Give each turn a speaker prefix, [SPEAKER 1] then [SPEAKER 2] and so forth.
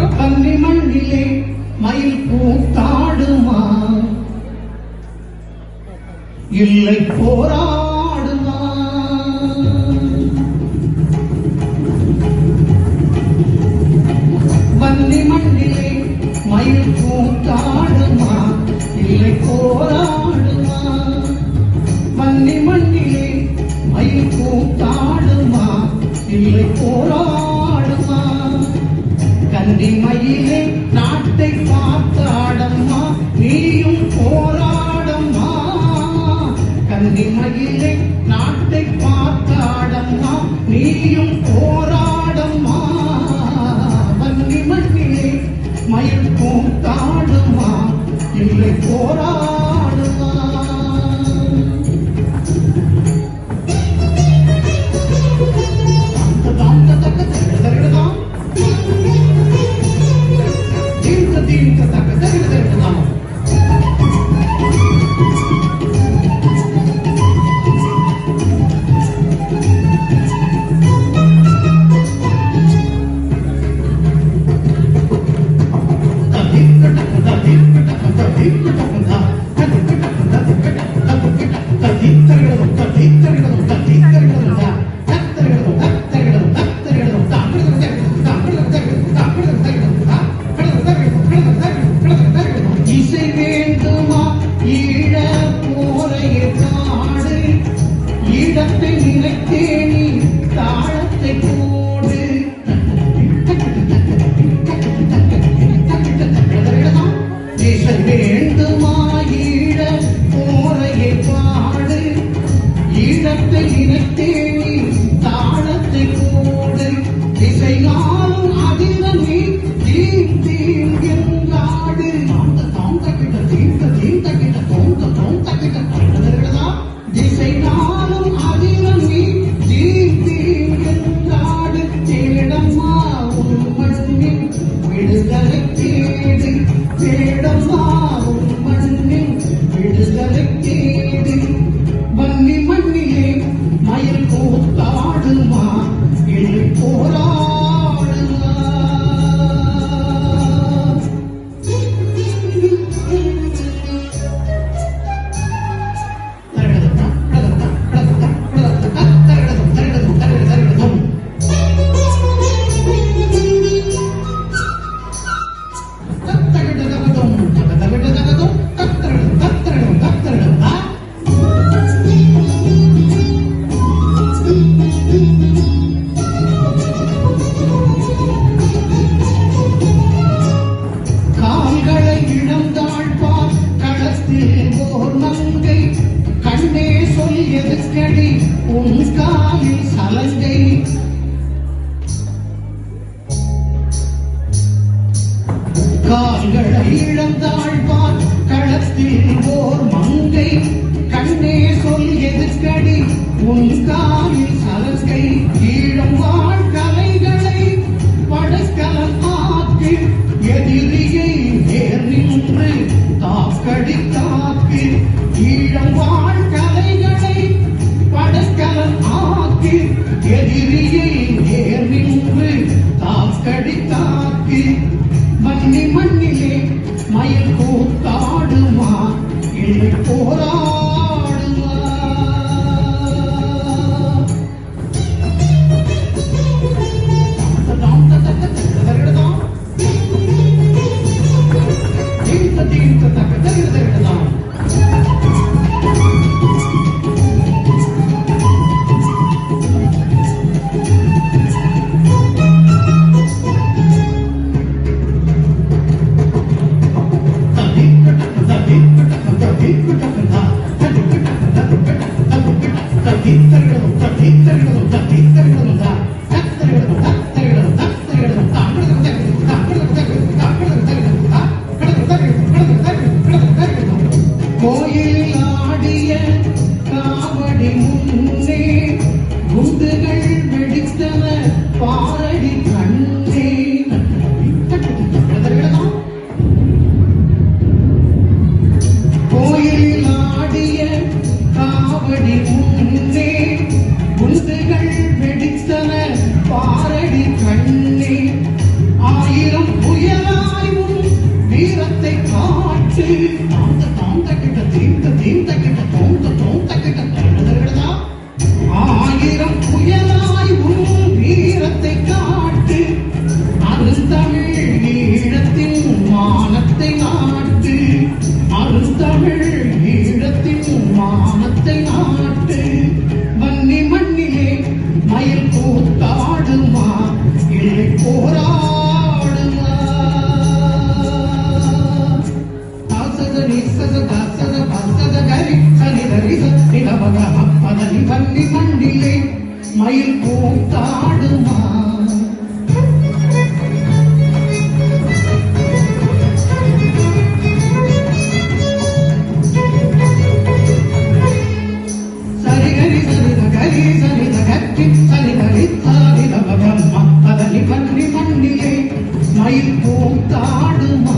[SPEAKER 1] பள்ளி மண்ணிலே மயில் கூத்தாடுமா இல்லை போராடுமா வள்ளி மண்ணிலே மயில் கூத்தாடுமா இல்லை போராடுமா வள்ளி மண்ணிலே மயில் கூத்தாடுமா இல்லை போராடுமா கன்னி மயிலே நாட்டை பார்த்தாடம்மா நீயும் போராடம்மா கன்னி மயிலே நாட்டை பார்த்தாடம்மா நீயும் போராடம்மா வன்னி மண்ணிலே மயில் கூத்தாடுமா இல்லை போராடுமா இசை வேண்டுமா ஈழ போரைய காடு ஈழத்தை நினைத்தேனி தாளத்தை போடு இசை வேண்டுமா ஈழ போரைய காடு ஈழத்தை நினைத்தேனி தாளத்தை போடு இசையாலும் அதிரமே தீம் தீம் என்றாடு திசைனாலும் அதிரமே தீம் தீம் என்றாடு தேடம்மா உன் மண்ணின் விடுதலை தேடு தேடம்மா உன் மண்ணின் விடுதலை தேடு வன்னி மண்ணிலே மயில் கூத்தாடுமா இல்லை போராடுமா எதுக்கடி உன் காலில் சலங்கை கால்களை இழந்தாழ்வார் களத்தில் ஓர் மங்கை கண்ணே சொல் எதுக்கடி உன் காலில் சலங்கை ஈழம் வாழ் கலைகளை படைக்கலம் ஆக்கு எதிரியை நேர் நின்று தாக்கடி தாக்கு ஈழம் வாழ் கலைகளை படைக்கலம் ஆக்கு எதிரியை நேர் நின்று தாக்கடி தாக்கு மண்ணி மண்ணிலே மயில் கூத்தாடுமா இல்லை போராடுமா கோயில் ஆடிய காவடி முன்னே குண்டுகள் வெடித்தன பாரடி கண்ணே கோயில் ஆடிய காவடி முன்னே குண்டுகள் வெடித்தன பாரடி கண்ணே ஆயிரம் புயலாயும் வீரத்தை காட்டு தாந்த தாந்த கிட்ட தீந்த தீந்த கிட்ட தோந்த தோந்த கிட்ட தோன்றதா ஆயிரம் புயலாயும் வீரத்தை காட்டு அருந்தமிழ் ஈழத்தின் மானத்தை நாட்டு அருந்தமிழ் ஈழத்தின் மானத்தை நாட்டு வன்னி மண்ணிலே மயில் கூத்தாடுமா இல்லை போராடுமா தாசகரி சசத பசத கரி சனிதரி நிலவக அப்பதனி வன்னி மண்ணிலே மயில் கூத்தாடுமா மயில் கூத்தாடுமா